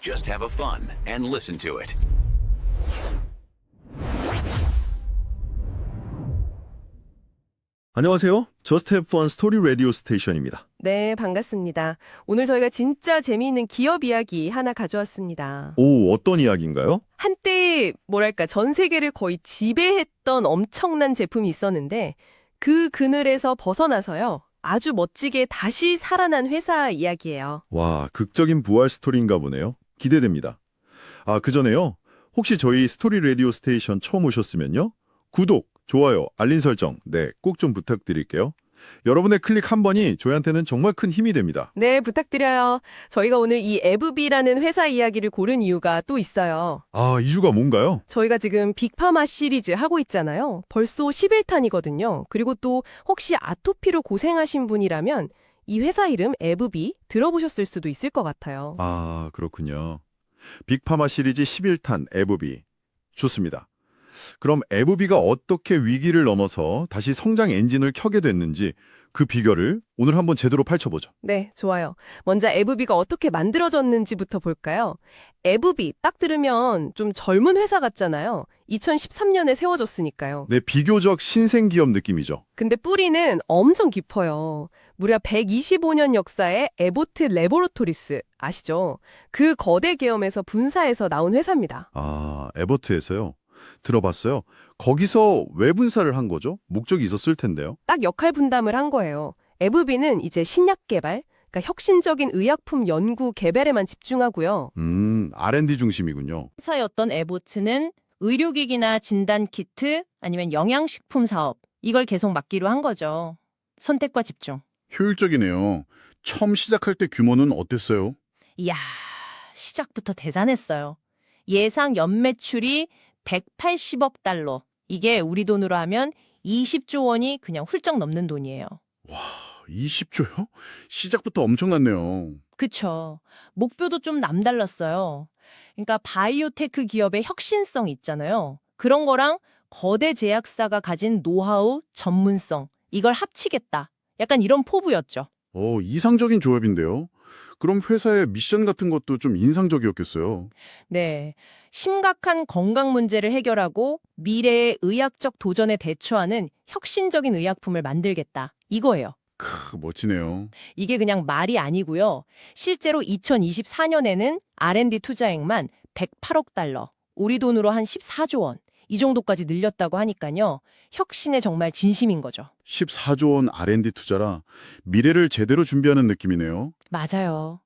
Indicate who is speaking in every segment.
Speaker 1: Just have a fun and listen to it.
Speaker 2: 안녕하세요. 저스트 헵 펀 스토리 라디오 스테이션입니다.
Speaker 3: 네, 반갑습니다. 오늘 저희가 진짜 재미있는 기업 이야기 하나 가져왔습니다.
Speaker 2: 오, 어떤 이야기인가요?
Speaker 3: 한때 뭐랄까 전 세계를 거의 지배했던 엄청난 제품이 있었는데 그 그늘에서 벗어나서요. 아주 멋지게 다시 살아난 회사 이야기예요.
Speaker 2: 와, 극적인 부활 스토리인가 보네요. 기대됩니다. 아, 그전에요. 혹시 저희 스토리 라디오 스테이션 처음 오셨으면요. 구독, 좋아요, 알림 설정, 네, 꼭 좀 부탁드릴게요. 여러분의 클릭 한 번이 저희한테는 정말 큰 힘이 됩니다.
Speaker 3: 네, 부탁드려요. 저희가 오늘 이 에브비라는 회사 이야기를 고른 이유가 또 있어요.
Speaker 2: 아, 이유가 뭔가요?
Speaker 3: 저희가 지금 빅파마 시리즈 하고 있잖아요. 벌써 11탄이거든요. 그리고 또 혹시 아토피로 고생하신 분이라면 이 회사 이름 에브비 들어보셨을 수도 있을 것 같아요.
Speaker 2: 아, 그렇군요. 빅파마 시리즈 11탄 에브비. 좋습니다. 그럼 에브비가 어떻게 위기를 넘어서 다시 성장 엔진을 켜게 됐는지 그 비결을 오늘 한번 제대로 펼쳐보죠.
Speaker 3: 네, 좋아요. 먼저 에브비가 어떻게 만들어졌는지부터 볼까요? 에브비 딱 들으면 좀 젊은 회사 같잖아요. 2013년에 세워졌으니까요.
Speaker 2: 네, 비교적 신생기업 느낌이죠.
Speaker 3: 근데 뿌리는 엄청 깊어요. 무려 125년 역사의 에보트 레보로토리스 아시죠? 그 거대 계엄에서 분사해서 나온 회사입니다.
Speaker 2: 아, 에버트에서요. 들어봤어요. 거기서 왜 분사를 한 거죠? 목적이 있었을 텐데요.
Speaker 3: 딱 역할 분담을 한 거예요. 에브비는 이제 신약 개발, 그러니까 혁신적인 의약품 연구 개발에만 집중하고요.
Speaker 2: R&D 중심이군요.
Speaker 4: 회사였던 에보트는 의료기기나 진단키트 아니면 영양식품 사업 이걸 계속 맡기로 한 거죠. 선택과 집중.
Speaker 5: 효율적이네요. 처음 시작할 때 규모는 어땠어요?
Speaker 4: 이야, 시작부터 대단했어요. 예상 연매출이 180억 달러. 이게 우리 돈으로 하면 20조 원이 그냥 훌쩍 넘는 돈이에요.
Speaker 5: 20조요? 시작부터 엄청났네요.
Speaker 4: 그쵸. 목표도 좀 남달랐어요. 그러니까 바이오테크 기업의 혁신성 있잖아요. 그런 거랑 거대 제약사가 가진 노하우, 전문성 이걸 합치겠다. 약간 이런 포부였죠.
Speaker 5: 이상적인 조합인데요. 그럼 회사의 미션 같은 것도 좀 인상적이었겠어요.
Speaker 4: 네. 심각한 건강 문제를 해결하고 미래의 의학적 도전에 대처하는 혁신적인 의약품을 만들겠다. 이거예요.
Speaker 5: 멋지네요.
Speaker 4: 이게 그냥 말이 아니고요. 실제로 2024년에는 R&D 투자액만 108억 달러, 우리 돈으로 한 14조 원, 이 정도까지 늘렸다고 하니까요. 혁신에 정말 진심인 거죠.
Speaker 5: 14조 원 R&D 투자라 미래를 제대로 준비하는 느낌이네요.
Speaker 4: 맞아요.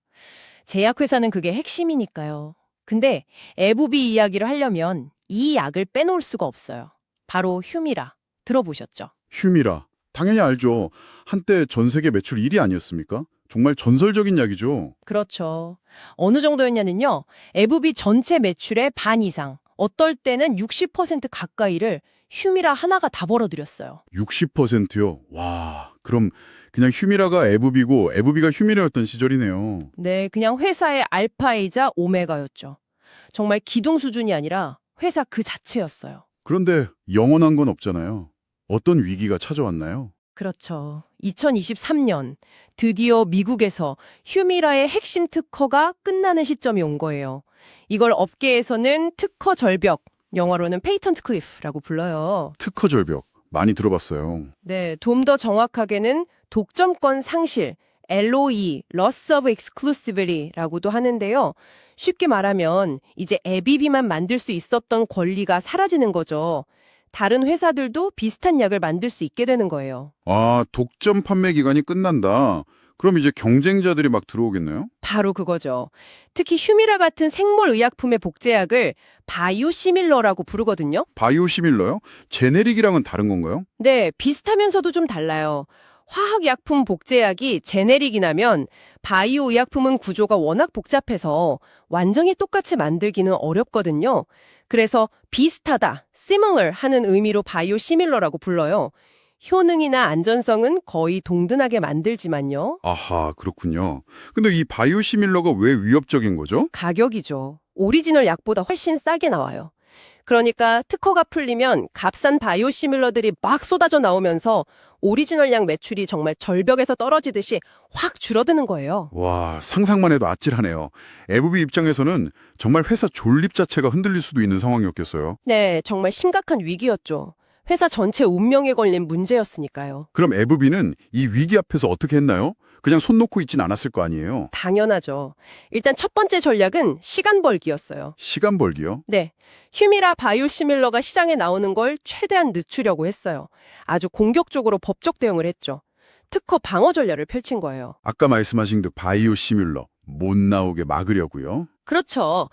Speaker 4: 제약회사는 그게 핵심이니까요. 근데 에브비 이야기를 하려면 이 약을 빼놓을 수가 없어요. 바로 휴미라. 들어보셨죠?
Speaker 5: 휴미라. 당연히 알죠. 한때 전 세계 매출 1위 아니었습니까? 정말 전설적인 약이죠.
Speaker 4: 그렇죠. 어느 정도였냐면요. 에브비 전체 매출의 반 이상, 어떨 때는 60% 가까이를 휴미라 하나가 다 벌어들였어요.
Speaker 5: 60%요? 와, 그럼 그냥 휴미라가 에브비고 에브비가 휴미라였던 시절이네요.
Speaker 4: 네, 그냥 회사의 알파이자 오메가였죠. 정말 기둥 수준이 아니라 회사 그 자체였어요.
Speaker 5: 그런데 영원한 건 없잖아요. 어떤 위기가 찾아왔나요?
Speaker 4: 그렇죠. 2023년 드디어 미국에서 휴미라의 핵심 특허가 끝나는 시점이 온 거예요. 이걸 업계에서는 특허 절벽, 영어로는 페이턴트 클리프라고 불러요.
Speaker 5: 특허 절벽. 많이 들어봤어요.
Speaker 3: 네, 좀 더 정확하게는 독점권 상실, LOE, Loss of Exclusivity라고도 하는데요. 쉽게 말하면 이제 에비비만 만들 수 있었던 권리가 사라지는 거죠. 다른 회사들도 비슷한 약을 만들 수 있게 되는 거예요.
Speaker 5: 아, 독점 판매 기간이 끝난다. 그럼 이제 경쟁자들이 막 들어오겠네요?
Speaker 3: 바로 그거죠. 특히 휴미라 같은 생물 의약품의 복제약을 바이오시밀러라고 부르거든요.
Speaker 5: 바이오시밀러요? 제네릭이랑은 다른 건가요?
Speaker 3: 네, 비슷하면서도 좀 달라요. 화학약품 복제약이 제네릭이라면 바이오 의약품은 구조가 워낙 복잡해서 완전히 똑같이 만들기는 어렵거든요. 그래서 비슷하다, similar 하는 의미로 바이오시밀러라고 불러요. 효능이나 안전성은 거의 동등하게 만들지만요.
Speaker 5: 아하, 그렇군요. 근데 이 바이오시밀러가 왜 위협적인 거죠?
Speaker 3: 가격이죠. 오리지널 약보다 훨씬 싸게 나와요. 그러니까 특허가 풀리면 값싼 바이오시밀러들이 막 쏟아져 나오면서 오리지널 약 매출이 정말 절벽에서 떨어지듯이 확 줄어드는 거예요.
Speaker 5: 와, 상상만 해도 아찔하네요. 에브비 입장에서는 정말 회사 존립 자체가 흔들릴 수도 있는 상황이었겠어요.
Speaker 3: 네, 정말 심각한 위기였죠. 회사 전체 운명에 걸린 문제였으니까요.
Speaker 5: 그럼 에브비는 이 위기 앞에서 어떻게 했나요? 그냥 손 놓고 있진 않았을 거 아니에요.
Speaker 3: 당연하죠. 일단 첫 번째 전략은 시간 벌기였어요.
Speaker 5: 시간 벌기요?
Speaker 3: 네, 휴미라 바이오시밀러가 시장에 나오는 걸 최대한 늦추려고 했어요. 아주 공격적으로 법적 대응을 했죠. 특허 방어 전략을 펼친 거예요.
Speaker 5: 아까 말씀하신 그 바이오 시뮬러 못 나오게 막으려고요.
Speaker 3: 그렇죠.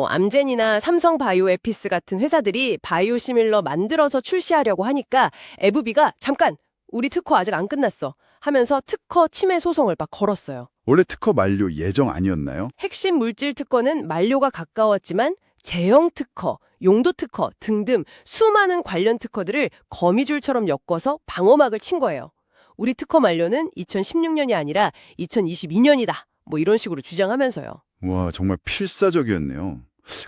Speaker 3: 암젠이나 삼성 바이오에피스 같은 회사들이 바이오시밀러 만들어서 출시하려고 하니까 에브비가 잠깐 우리 특허 아직 안 끝났어 하면서 특허 침해 소송을 막 걸었어요.
Speaker 5: 원래 특허 만료 예정 아니었나요?
Speaker 3: 핵심 물질 특허는 만료가 가까웠지만 제형 특허, 용도 특허 등등 수많은 관련 특허들을 거미줄처럼 엮어서 방어막을 친 거예요. 우리 특허 만료는 2016년이 아니라 2022년이다. 이런 식으로 주장하면서요.
Speaker 5: 와, 정말 필사적이었네요.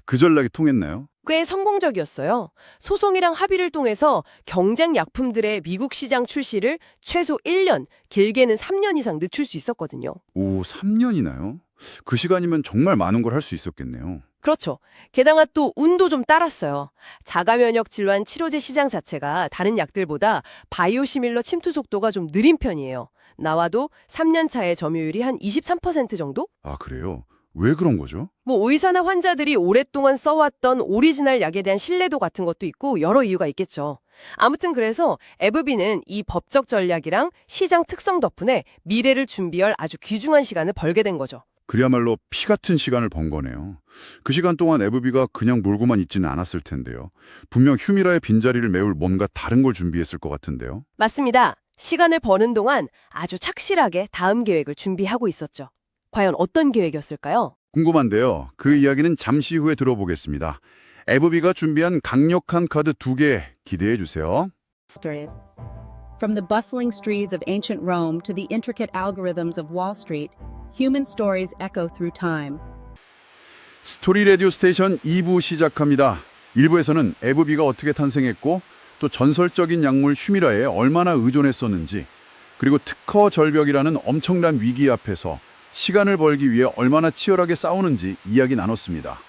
Speaker 5: 그 전략이 통했나요?
Speaker 3: 꽤 성공적이었어요. 소송이랑 합의를 통해서 경쟁 약품들의 미국 시장 출시를 최소 1년, 길게는 3년 이상 늦출 수 있었거든요.
Speaker 5: 오, 3년이나요? 그 시간이면 정말 많은 걸 할 수 있었겠네요.
Speaker 3: 그렇죠. 게다가 또 운도 좀 따랐어요. 자가면역 질환 치료제 시장 자체가 다른 약들보다 바이오시밀러 침투 속도가 좀 느린 편이에요. 나와도 3년 차에 점유율이 한 23% 정도?
Speaker 5: 아, 그래요? 왜 그런 거죠?
Speaker 3: 의사나 환자들이 오랫동안 써왔던 오리지널 약에 대한 신뢰도 같은 것도 있고 여러 이유가 있겠죠. 아무튼 그래서 에브비는 이 법적 전략이랑 시장 특성 덕분에 미래를 준비할 아주 귀중한 시간을 벌게 된 거죠.
Speaker 5: 그야말로 피 같은 시간을 번 거네요. 그 시간 동안 에브비가 그냥 놀고만 있지는 않았을 텐데요. 분명 휴미라의 빈자리를 메울 뭔가 다른 걸 준비했을 것 같은데요.
Speaker 3: 맞습니다. 시간을 버는 동안 아주 착실하게 다음 계획을 준비하고 있었죠. 과연 어떤 계획이었을까요?
Speaker 5: 궁금한데요. 그 이야기는 잠시 후에 들어보겠습니다. 에브비가 준비한 강력한 카드 2개 기대해 주세요.
Speaker 6: From the bustling streets of ancient Rome to the intricate algorithms of Wall Street, human stories echo through time.
Speaker 5: 스토리 라디오 스테이션 2부 시작합니다. 1부에서는 에브비가 어떻게 탄생했고 또 전설적인 약물 휴미라에 얼마나 의존했었는지, 그리고 특허 절벽이라는 엄청난 위기 앞에서 시간을 벌기 위해 얼마나 치열하게 싸우는지 이야기 나눴습니다.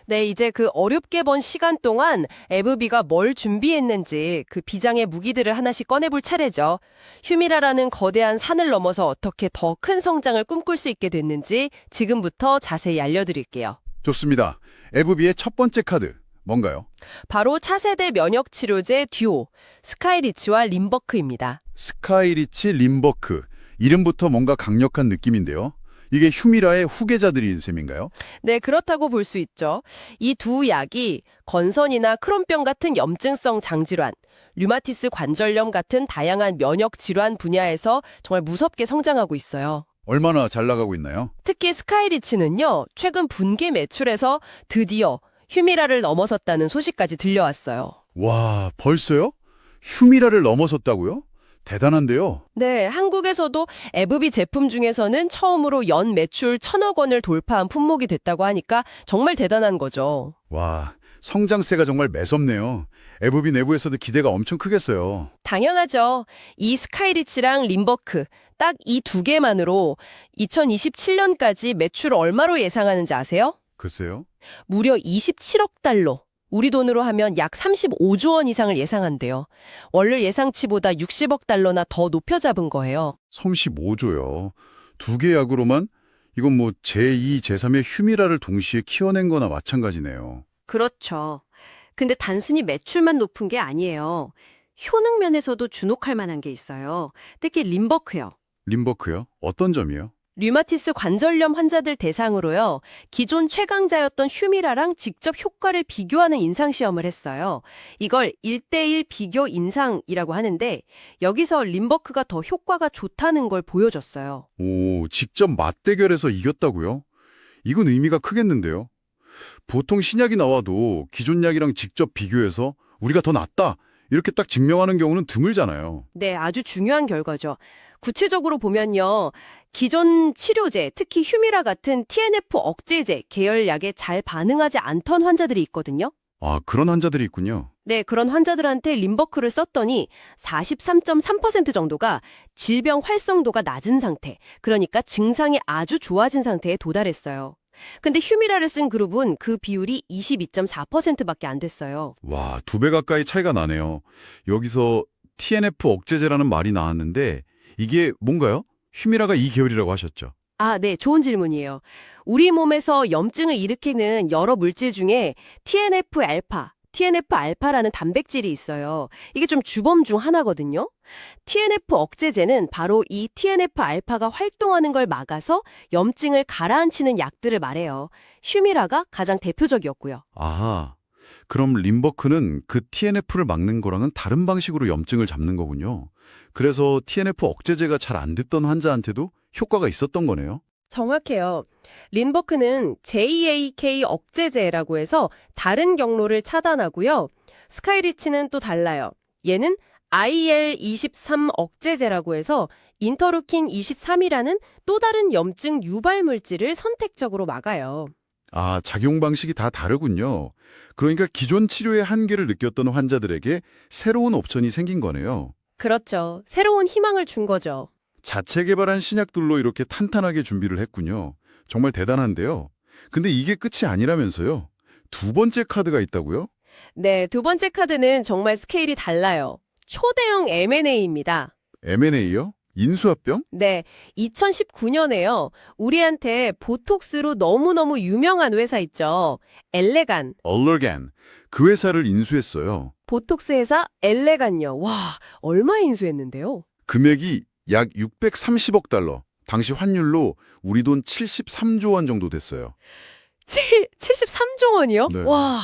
Speaker 3: 네, 이제 그 어렵게 번 시간 동안 에브비가 뭘 준비했는지 그 비장의 무기들을 하나씩 꺼내볼 차례죠. 휴미라라는 거대한 산을 넘어서 어떻게 더 큰 성장을 꿈꿀 수 있게 됐는지 지금부터 자세히 알려드릴게요.
Speaker 5: 좋습니다. 에브비의 첫 번째 카드, 뭔가요?
Speaker 3: 바로 차세대 면역 치료제 듀오, 스카이리치와 림버크입니다.
Speaker 5: 스카이리치 림버크. 이름부터 뭔가 강력한 느낌인데요. 이게 휴미라의 후계자들인 셈인가요?
Speaker 3: 네, 그렇다고 볼 수 있죠. 이 두 약이 건선이나 크론병 같은 염증성 장질환, 류마티스 관절염 같은 다양한 면역 질환 분야에서 정말 무섭게 성장하고 있어요.
Speaker 5: 얼마나 잘 나가고 있나요?
Speaker 3: 특히 스카이리치는요, 최근 분기 매출에서 드디어 휴미라를 넘어섰다는 소식까지 들려왔어요.
Speaker 5: 와, 벌써요? 휴미라를 넘어섰다고요? 대단한데요.
Speaker 3: 네, 한국에서도 에브비 제품 중에서는 처음으로 연 매출 1,000억 원을 돌파한 품목이 됐다고 하니까 정말 대단한 거죠.
Speaker 5: 와, 성장세가 정말 매섭네요. 에브비 내부에서도 기대가 엄청 크겠어요.
Speaker 3: 당연하죠. 이 스카이리치랑 림버크, 딱 이 두 개만으로 2027년까지 매출 얼마로 예상하는지 아세요?
Speaker 5: 글쎄요.
Speaker 3: 무려 27억 달러. 우리 돈으로 하면 약 35조 원 이상을 예상한대요. 원래 예상치보다 60억 달러나 더 높여 잡은 거예요.
Speaker 5: 35조요. 두 개 약으로만? 이건 뭐 제2, 제3의 휴미라를 동시에 키워낸 거나 마찬가지네요.
Speaker 7: 그렇죠. 근데 단순히 매출만 높은 게 아니에요. 효능 면에서도 주목할 만한 게 있어요. 특히 림버크요.
Speaker 5: 림버크요? 어떤 점이요?
Speaker 3: 류마티스 관절염 환자들 대상으로요. 기존 최강자였던 휴미라랑 직접 효과를 비교하는 임상시험을 했어요. 이걸 1:1 비교 임상이라고 하는데 여기서 림버크가 더 효과가 좋다는 걸 보여줬어요.
Speaker 5: 오, 직접 맞대결해서 이겼다고요? 이건 의미가 크겠는데요. 보통 신약이 나와도 기존 약이랑 직접 비교해서 우리가 더 낫다 이렇게 딱 증명하는 경우는 드물잖아요.
Speaker 3: 네, 아주 중요한 결과죠. 구체적으로 보면요. 기존 치료제, 특히 휴미라 같은 TNF 억제제 계열 약에 잘 반응하지 않던 환자들이 있거든요.
Speaker 5: 아, 그런 환자들이 있군요.
Speaker 3: 네, 그런 환자들한테 림버크를 썼더니 43.3% 정도가 질병 활성도가 낮은 상태, 그러니까 증상이 아주 좋아진 상태에 도달했어요. 근데 휴미라를 쓴 그룹은 그 비율이 22.4%밖에 안 됐어요.
Speaker 5: 와, 2배 가까이 차이가 나네요. 여기서 TNF 억제제라는 말이 나왔는데 이게 뭔가요? 휴미라가 이 계열이라고 하셨죠?
Speaker 3: 아, 네, 좋은 질문이에요. 우리 몸에서 염증을 일으키는 여러 물질 중에 TNF-알파라는 단백질이 있어요. 이게 좀 주범 중 하나거든요. TNF 억제제는 바로 이 TNF-알파가 활동하는 걸 막아서 염증을 가라앉히는 약들을 말해요. 휴미라가 가장 대표적이었고요.
Speaker 5: 아하, 그럼 림버크는 그 TNF를 막는 거랑은 다른 방식으로 염증을 잡는 거군요. 그래서 TNF 억제제가 잘 안 됐던 환자한테도 효과가 있었던 거네요.
Speaker 3: 정확해요. 린버크는 JAK 억제제라고 해서 다른 경로를 차단하고요. 스카이리치는 또 달라요. 얘는 IL-23 억제제라고 해서 인터루킨 23이라는 또 다른 염증 유발 물질을 선택적으로 막아요.
Speaker 5: 아, 작용 방식이 다 다르군요. 그러니까 기존 치료의 한계를 느꼈던 환자들에게 새로운 옵션이 생긴 거네요.
Speaker 3: 그렇죠. 새로운 희망을 준 거죠.
Speaker 5: 자체 개발한 신약들로 이렇게 탄탄하게 준비를 했군요. 정말 대단한데요. 근데 이게 끝이 아니라면서요. 2번째 카드가 있다고요?
Speaker 3: 네, 두 번째 카드는 정말 스케일이 달라요. 초대형 M&A입니다.
Speaker 5: M&A요? 인수합병?
Speaker 3: 네, 2019년에요. 우리한테 보톡스로 너무너무 유명한 회사 있죠. 엘레간.
Speaker 5: 얼러간. 그 회사를 인수했어요.
Speaker 3: 보톡스 회사 엘레간요. 와, 얼마 인수했는데요?
Speaker 5: 금액이 약 630억 달러. 당시 환율로 우리 돈 73조 원 정도 됐어요.
Speaker 3: 73조 원이요?
Speaker 5: 네.
Speaker 3: 와,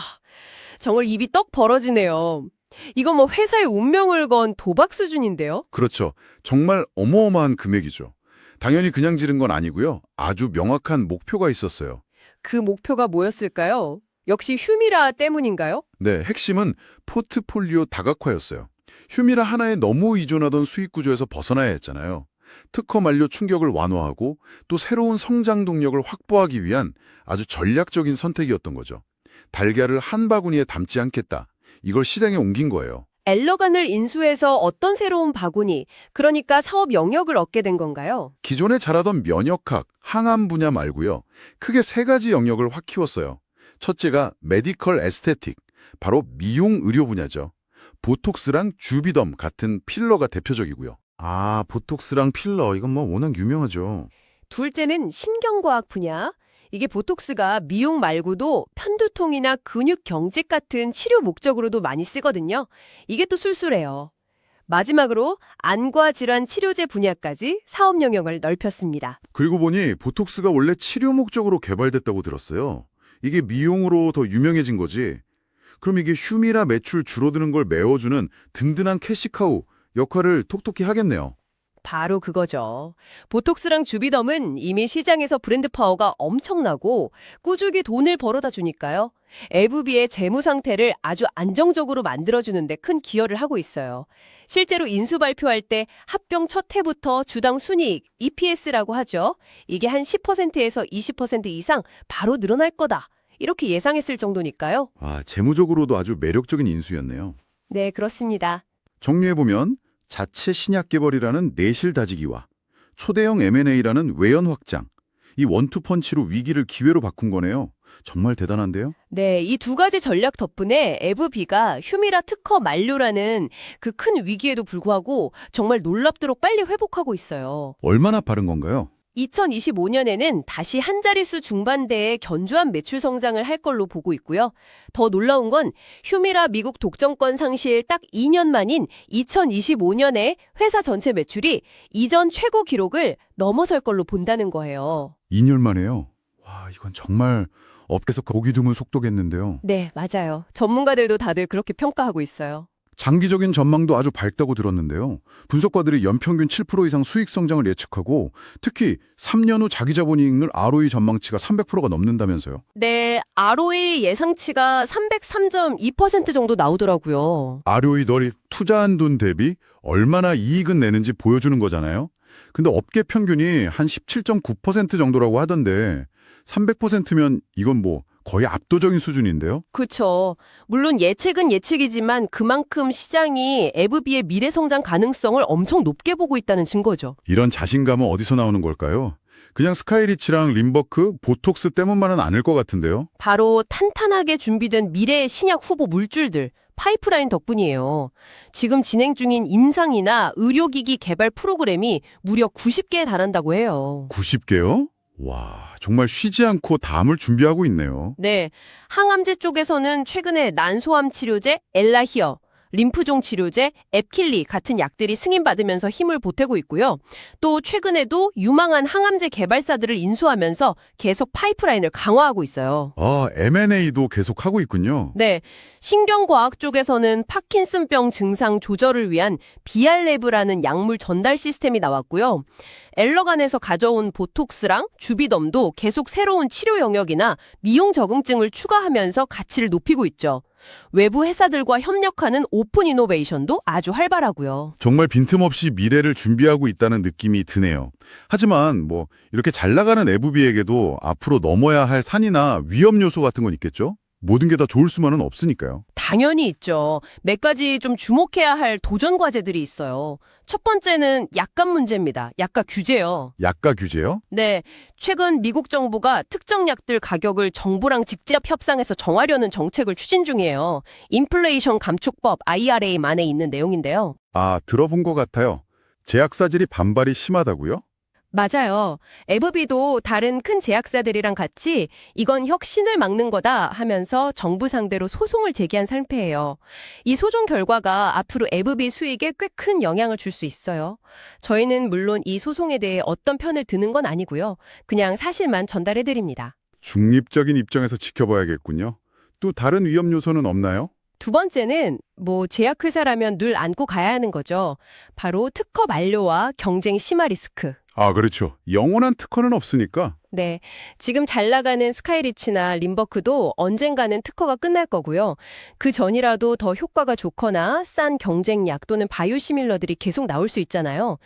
Speaker 3: 정말 입이 떡 벌어지네요. 이건 뭐 회사의 운명을 건 도박 수준인데요?
Speaker 5: 그렇죠. 정말 어마어마한 금액이죠. 당연히 그냥 지른 건 아니고요. 아주 명확한 목표가 있었어요.
Speaker 3: 그 목표가 뭐였을까요? 역시 휴미라 때문인가요?
Speaker 5: 네, 핵심은 포트폴리오 다각화였어요. 휴미라 하나에 너무 의존하던 수익 구조에서 벗어나야 했잖아요. 특허 만료 충격을 완화하고 또 새로운 성장 동력을 확보하기 위한 아주 전략적인 선택이었던 거죠. 달걀을 한 바구니에 담지 않겠다. 이걸 실행에 옮긴 거예요.
Speaker 3: 엘러간을 인수해서 어떤 새로운 바구니, 그러니까 사업 영역을 얻게 된 건가요?
Speaker 5: 기존에 잘하던 면역학, 항암 분야 말고요. 크게 3가지 영역을 확 키웠어요. 첫째가 메디컬 에스테틱, 바로 미용 의료 분야죠. 보톡스랑 주비덤 같은 필러가 대표적이고요. 아, 보톡스랑 필러, 이건 뭐 워낙 유명하죠.
Speaker 3: 둘째는 신경과학 분야. 이게 보톡스가 미용 말고도 편두통이나 근육 경직 같은 치료 목적으로도 많이 쓰거든요. 이게 또 술술해요. 마지막으로 안과 질환 치료제 분야까지 사업 영역을 넓혔습니다.
Speaker 5: 그리고 보니 보톡스가 원래 치료 목적으로 개발됐다고 들었어요. 이게 미용으로 더 유명해진 거지. 그럼 이게 휴미라 매출 줄어드는 걸 메워주는 든든한 캐시카우 역할을 톡톡히 하겠네요.
Speaker 3: 바로 그거죠. 보톡스랑 주비덤은 이미 시장에서 브랜드 파워가 엄청나고 꾸준히 돈을 벌어다 주니까요. 에브비의 재무 상태를 아주 안정적으로 만들어주는 데 큰 기여를 하고 있어요. 실제로 인수 발표할 때 합병 첫 해부터 주당 순이익, EPS라고 하죠. 이게 한 10%에서 20% 이상 바로 늘어날 거다. 이렇게 예상했을 정도니까요.
Speaker 5: 아, 재무적으로도 아주 매력적인 인수였네요.
Speaker 3: 네, 그렇습니다.
Speaker 5: 정리해보면 자체 신약 개발이라는 내실 다지기와 초대형 M&A라는 외연 확장, 이 원투펀치로 위기를 기회로 바꾼 거네요. 정말 대단한데요?
Speaker 3: 네, 이 두 가지 전략 덕분에 에브비가 휴미라 특허 만료라는 그 큰 위기에도 불구하고 정말 놀랍도록 빨리 회복하고 있어요.
Speaker 5: 얼마나 빠른 건가요?
Speaker 3: 2025년에는 다시 한 자릿수 중반대의 견조한 매출 성장을 할 걸로 보고 있고요. 더 놀라운 건 휴미라 미국 독점권 상실 딱 2년 만인 2025년에 회사 전체 매출이 이전 최고 기록을 넘어설 걸로 본다는 거예요.
Speaker 5: 2년 만에요. 와, 이건 정말 업계에서 보기 드문 속도겠는데요.
Speaker 3: 네, 맞아요. 전문가들도 다들 그렇게 평가하고 있어요.
Speaker 5: 장기적인 전망도 아주 밝다고 들었는데요. 분석가들이 연평균 7% 이상 수익 성장을 예측하고 특히 3년 후 자기 자본이익률 ROE 전망치가 300%가 넘는다면서요.
Speaker 3: 네, ROE 예상치가 303.2% 정도 나오더라고요.
Speaker 5: ROE 널이 투자한 돈 대비 얼마나 이익은 내는지 보여주는 거잖아요. 근데 업계 평균이 한 17.9% 정도라고 하던데 300%면 이건 뭐 거의 압도적인 수준인데요.
Speaker 3: 그렇죠. 물론 예측은 예측이지만 그만큼 시장이 에브비의 미래 성장 가능성을 엄청 높게 보고 있다는 증거죠.
Speaker 5: 이런 자신감은 어디서 나오는 걸까요? 그냥 스카이리치랑 림버크, 보톡스 때문만은 아닐 것 같은데요.
Speaker 3: 바로 탄탄하게 준비된 미래의 신약 후보 물줄들, 파이프라인 덕분이에요. 지금 진행 중인 임상이나 의료기기 개발 프로그램이 무려 90개에 달한다고 해요.
Speaker 5: 90개요? 와, 정말 쉬지 않고 다음을 준비하고 있네요.
Speaker 3: 네, 항암제 쪽에서는 최근에 난소암 치료제 엘라히어, 림프종 치료제 앱킬리 같은 약들이 승인받으면서 힘을 보태고 있고요. 또 최근에도 유망한 항암제 개발사들을 인수하면서 계속 파이프라인을 강화하고 있어요.
Speaker 5: 아, M&A도 계속하고 있군요.
Speaker 3: 네, 신경과학 쪽에서는 파킨슨병 증상 조절을 위한 비알레브라는 약물 전달 시스템이 나왔고요. 엘러간에서 가져온 보톡스랑 주비덤도 계속 새로운 치료 영역이나 미용 적응증을 추가하면서 가치를 높이고 있죠. 외부 회사들과 협력하는 오픈 이노베이션도 아주 활발하고요.
Speaker 5: 정말 빈틈없이 미래를 준비하고 있다는 느낌이 드네요. 하지만 이렇게 잘 나가는 에브비에게도 앞으로 넘어야 할 산이나 위험 요소 같은 건 있겠죠? 모든 게 다 좋을 수만은 없으니까요.
Speaker 3: 당연히 있죠. 몇 가지 좀 주목해야 할 도전 과제들이 있어요. 첫 번째는 약값 문제입니다. 약값 규제요.
Speaker 5: 약가 규제요?
Speaker 3: 네, 최근 미국 정부가 특정 약들 가격을 정부랑 직접 협상해서 정하려는 정책을 추진 중이에요. 인플레이션 감축법 IRA만에 있는 내용인데요.
Speaker 5: 아, 들어본 것 같아요. 제약사들이 반발이 심하다고요?
Speaker 3: 맞아요. 에브비도 다른 큰 제약사들이랑 같이 이건 혁신을 막는 거다 하면서 정부 상대로 소송을 제기한 상태예요. 이 소송 결과가 앞으로 에브비 수익에 꽤 큰 영향을 줄 수 있어요. 저희는 물론 이 소송에 대해 어떤 편을 드는 건 아니고요. 그냥 사실만 전달해드립니다.
Speaker 5: 중립적인 입장에서 지켜봐야겠군요. 또 다른 위험 요소는 없나요?
Speaker 3: 두 번째는 제약회사라면 늘 안고 가야 하는 거죠. 바로 특허 만료와 경쟁 심화 리스크.
Speaker 5: 아, 그렇죠. 영원한 특허는 없으니까.
Speaker 3: 네, 지금 잘 나가는 스카이리치나 림버크도 언젠가는 특허가 끝날 거고요. 그 전이라도 더 효과가 좋거나 싼 경쟁약 또는 바이오시밀러들이 계속 나올 수 있잖아요.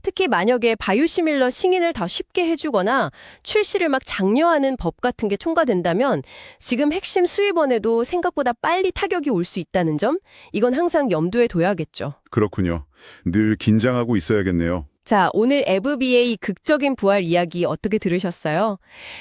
Speaker 3: 특히 만약에 바이오시밀러 승인을 더 쉽게 해주거나 출시를 막 장려하는 법 같은 게 통과된다면 지금 핵심 수입원에도 생각보다 빨리 타격이 올 수 있다는 점, 이건 항상 염두에 둬야겠죠.
Speaker 5: 그렇군요. 늘 긴장하고 있어야겠네요.
Speaker 3: 자, 오늘 에브비의 극적인 부활 이야기 어떻게 들으셨어요?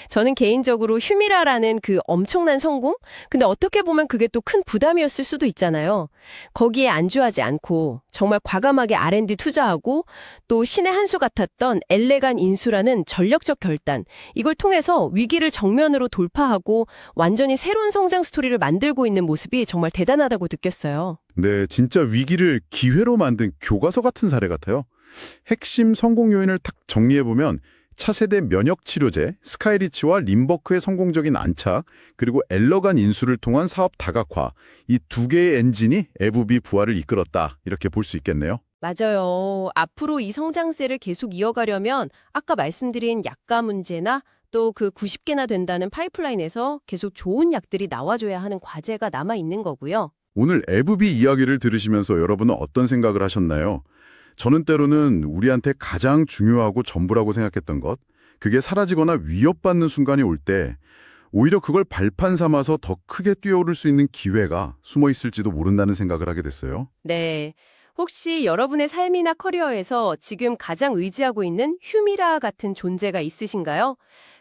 Speaker 3: 저는 개인적으로 휴미라라는 그 엄청난 성공? 근데 어떻게 보면 그게 또 큰 부담이었을 수도 있잖아요. 거기에 안주하지 않고 정말 과감하게 R&D 투자하고 또 신의 한 수 같았던 엘레간 인수라는 전력적 결단. 이걸 통해서 위기를 정면으로 돌파하고 완전히 새로운 성장 스토리를 만들고 있는 모습이 정말 대단하다고 느꼈어요.
Speaker 5: 네, 진짜 위기를 기회로 만든 교과서 같은 사례 같아요. 핵심 성공 요인을 탁 정리해보면 차세대 면역 치료제, 스카이리치와 림버크의 성공적인 안착, 그리고 엘러간 인수를 통한 사업 다각화, 이 두 개의 엔진이 에브비 부활을 이끌었다, 이렇게 볼 수 있겠네요.
Speaker 3: 맞아요. 앞으로 이 성장세를 계속 이어가려면 아까 말씀드린 약가 문제나 또 그 90개나 된다는 파이프라인에서 계속 좋은 약들이 나와줘야 하는 과제가 남아있는 거고요.
Speaker 5: 오늘 에브비 이야기를 들으시면서 여러분은 어떤 생각을 하셨나요? 저는 때로는 우리한테 가장 중요하고 전부라고 생각했던 것, 그게 사라지거나 위협받는 순간이 올 때 오히려 그걸 발판 삼아서 더 크게 뛰어오를 수 있는 기회가 숨어 있을지도 모른다는 생각을 하게 됐어요.
Speaker 3: 네. 혹시 여러분의 삶이나 커리어에서 지금 가장 의지하고 있는 휴미라 같은 존재가 있으신가요?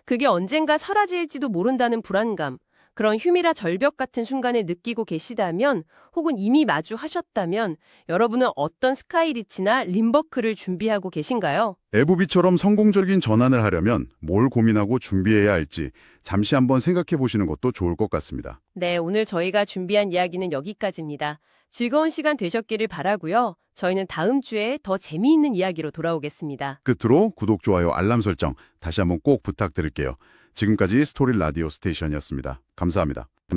Speaker 3: 그게 언젠가 사라질지도 모른다는 불안감, 그런 휴미라 절벽 같은 순간을 느끼고 계시다면 혹은 이미 마주하셨다면 여러분은 어떤 스카이리치나 림버크를 준비하고 계신가요?
Speaker 5: 에브비처럼 성공적인 전환을 하려면 뭘 고민하고 준비해야 할지 잠시 한번 생각해 보시는 것도 좋을 것 같습니다.
Speaker 3: 네, 오늘 저희가 준비한 이야기는 여기까지입니다. 즐거운 시간 되셨기를 바라고요. 저희는 다음 주에 더 재미있는 이야기로 돌아오겠습니다.
Speaker 5: 끝으로 구독, 좋아요, 알람 설정 다시 한번 꼭 부탁드릴게요. 지금까지 스토리 라디오 스테이션이었습니다. 감사합니다.